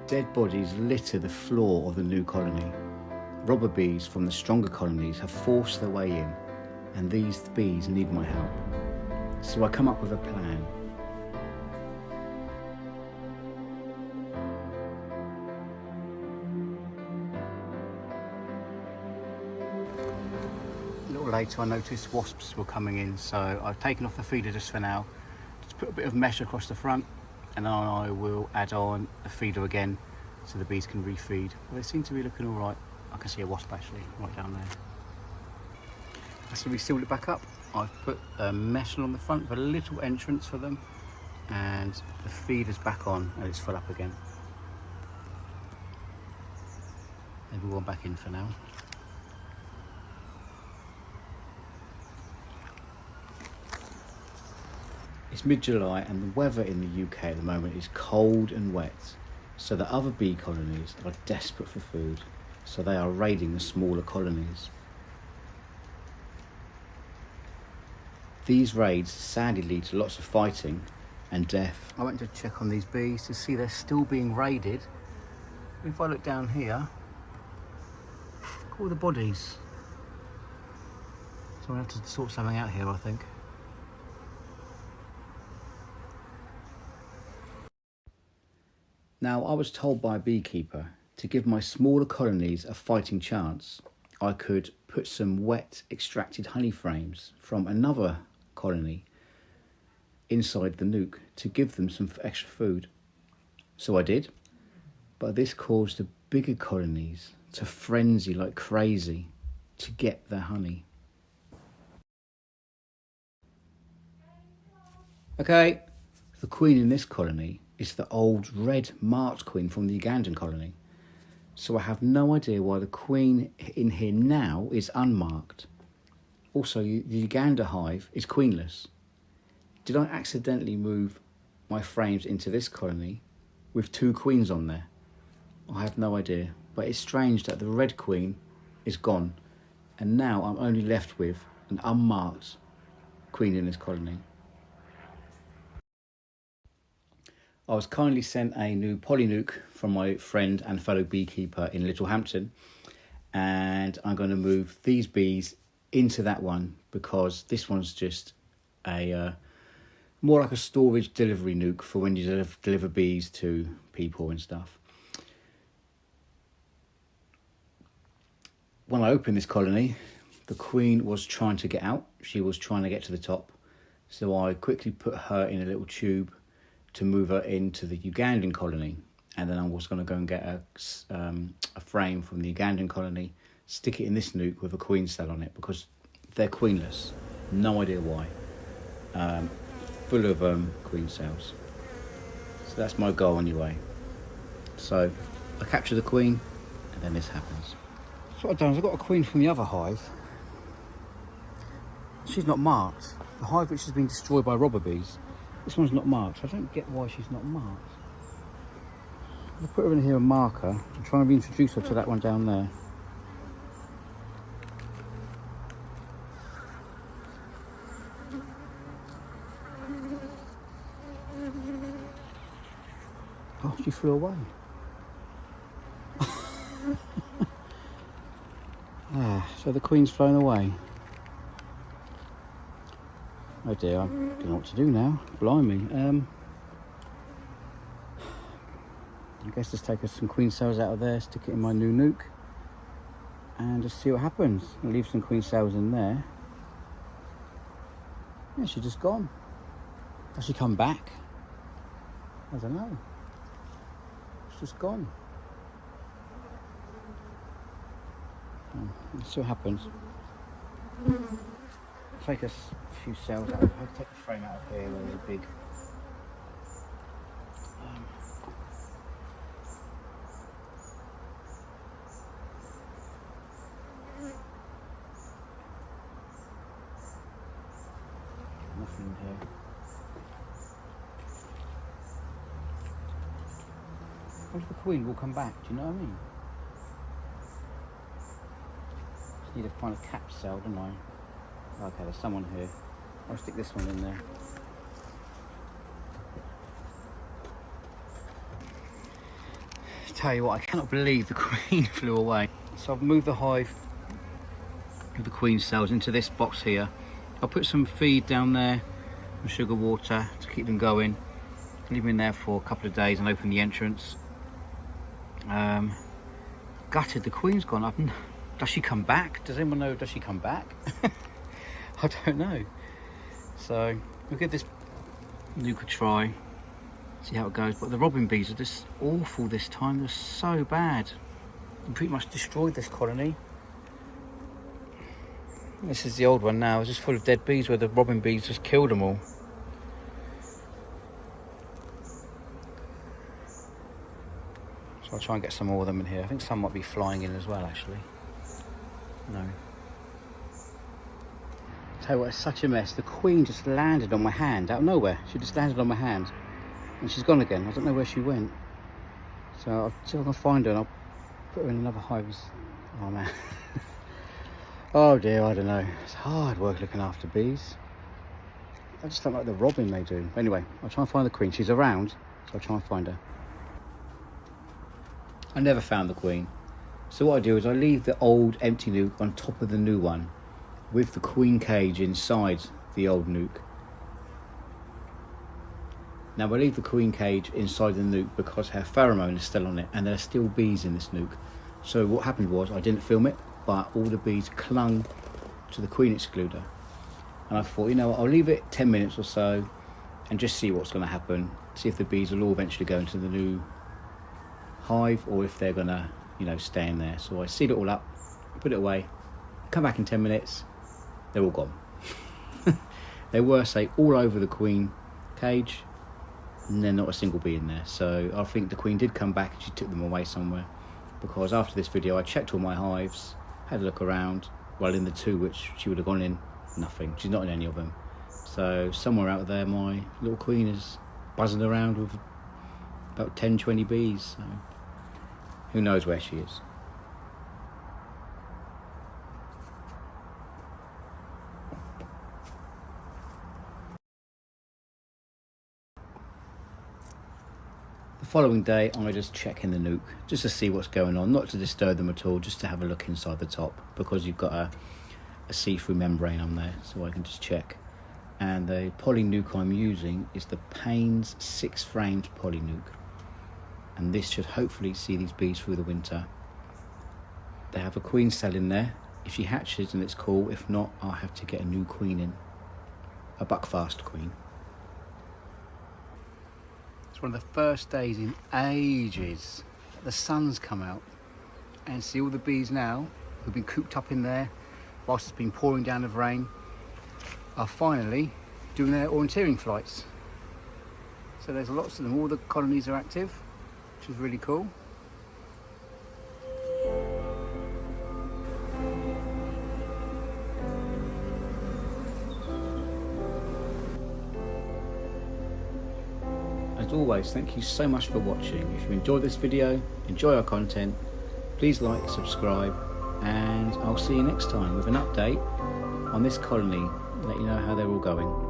Dead bodies litter the floor of the new colony. Robber bees from the stronger colonies have forced their way in, and these bees need my help. So I come up with a plan. A little later I noticed wasps were coming in, so I've taken off the feeder just for now. Just put a bit of mesh across the front, and then I will add on the feeder again so the bees can refeed. But they seem to be looking all right. I can see a wasp actually right down there. So we sealed it back up. I've put a mesh on the front with a little entrance for them, and the feeder's back on and it's full up again. Maybe one back in for now. It's mid-July and the weather in the UK at the moment is cold and wet, so the other bee colonies are desperate for food, so they are raiding the smaller colonies. These raids sadly lead to lots of fighting and death. I went to check on these bees to see they're still being raided. If I look down here, look at all the bodies. So I have to sort something out here, I think. Now, I was told by a beekeeper to give my smaller colonies a fighting chance. I could put some wet extracted honey frames from another colony inside the nuke to give them some extra food. So I did, but this caused the bigger colonies to frenzy like crazy to get their honey. Okay, the queen in this colony is the old red marked queen from the Ugandan colony. So I have no idea why the queen in here now is unmarked. Also, the Uganda hive is queenless. Did I accidentally move my frames into this colony with two queens on there? I have no idea, but it's strange that the red queen is gone and now I'm only left with an unmarked queen in this colony. I was kindly sent a new polynuke from my friend and fellow beekeeper in Littlehampton, and I'm going to move these bees into that one because this one's just a more like a storage delivery nuke for when you deliver bees to people and stuff. When I opened this colony, the queen was trying to get out. She was trying to get to the top, so I quickly put her in a little tube to move her into the Ugandan colony, and then I was going to go and get a frame from the Ugandan colony, stick it in this nuke with a queen cell on it because they're queenless. No idea why. Full of queen cells. So that's my goal anyway. So I capture the queen, and then this happens. So what I've done is I've got a queen from the other hive. She's not marked. The hive which has been destroyed by robber bees. This one's not marked, so I don't get why she's not marked. I'll put her in here and mark her. I'm trying to reintroduce her to that one down there. Oh, she flew away. So the queen's flown away. Oh dear, I don't know what to do now. Blimey. I guess just take us some queen cells out of there, stick it in my new nuke, and just see what happens. I'll leave some queen cells in there. Yeah, she's just gone. Has she come back? I don't know. She's just gone. Let's see what happens. Take us a few cells out. I'll take the frame out of here where there's a big nothing in here. Where's the queen will come back? Do you know what I mean? Just need to find a cap cell, don't I? Okay, there's someone here. I'll stick this one in there. Tell you what, I cannot believe the queen flew away. So I've moved the hive with the queen cells into this box here. I'll put some feed down there, some sugar water to keep them going. Leave them in there for a couple of days and open the entrance. Gutted, the queen's gone up. Does she come back? Does anyone know, does she come back? I don't know. So we'll give this nuke a try, see how it goes. But the robin bees are just awful this time. They're so bad. They pretty much destroyed this colony. This is the old one now. It's just full of dead bees where the robin bees just killed them all. So I'll try and get some more of them in here. I think some might be flying in as well, actually. No. Tell you what, it's such a mess. The queen just landed on my hand out of nowhere. She just landed on my hand and she's gone again. I don't know where she went. So I'll see if I can find her and I'll put her in another hive. Oh man. Oh dear, I don't know. It's hard work looking after bees. I just don't like the robin they do. Anyway, I'll try and find the queen. She's around, so I'll try and find her. I never found the queen. So what I do is I leave the old empty nuke on top of the new one with the queen cage inside the old nuke. Now I leave the queen cage inside the nuke because her pheromone is still on it and there are still bees in this nuke. So what happened was, I didn't film it, but all the bees clung to the queen excluder. And I thought, you know what, I'll leave it 10 minutes or so and just see what's going to happen. See if the bees will all eventually go into the new hive or if they're going to, you know, stay in there. So I sealed it all up, put it away, come back in 10 minutes, they're all gone. They were, say, all over the queen cage and then not a single bee in there. So I think the queen did come back and she took them away somewhere, because after this video I checked all my hives, had a look around. Well, in the two which she would have gone in, nothing. She's not in any of them. So somewhere out there my little queen is buzzing around with about 10-20 bees. So who knows where she is. The following day I just check in the nuke just to see what's going on, not to disturb them at all, just to have a look inside the top, because you've got a see-through membrane on there, so I can just check. And the poly nuke I'm using is the Payne's 6 framed poly nuke, and this should hopefully see these bees through the winter. They have a queen cell in there. If she hatches, then it's cool. If not, I'll have to get a new queen in, a buckfast queen. It's one of the first days in ages that the sun's come out, and see all the bees now who've been cooped up in there whilst it's been pouring down with rain are finally doing their orienteering flights. So there's lots of them. All the colonies are active, which is really cool. As always, thank you so much for watching. If you enjoyed this video, enjoy our content, please like, subscribe, and I'll see you next time with an update on this colony, let you know how they're all going.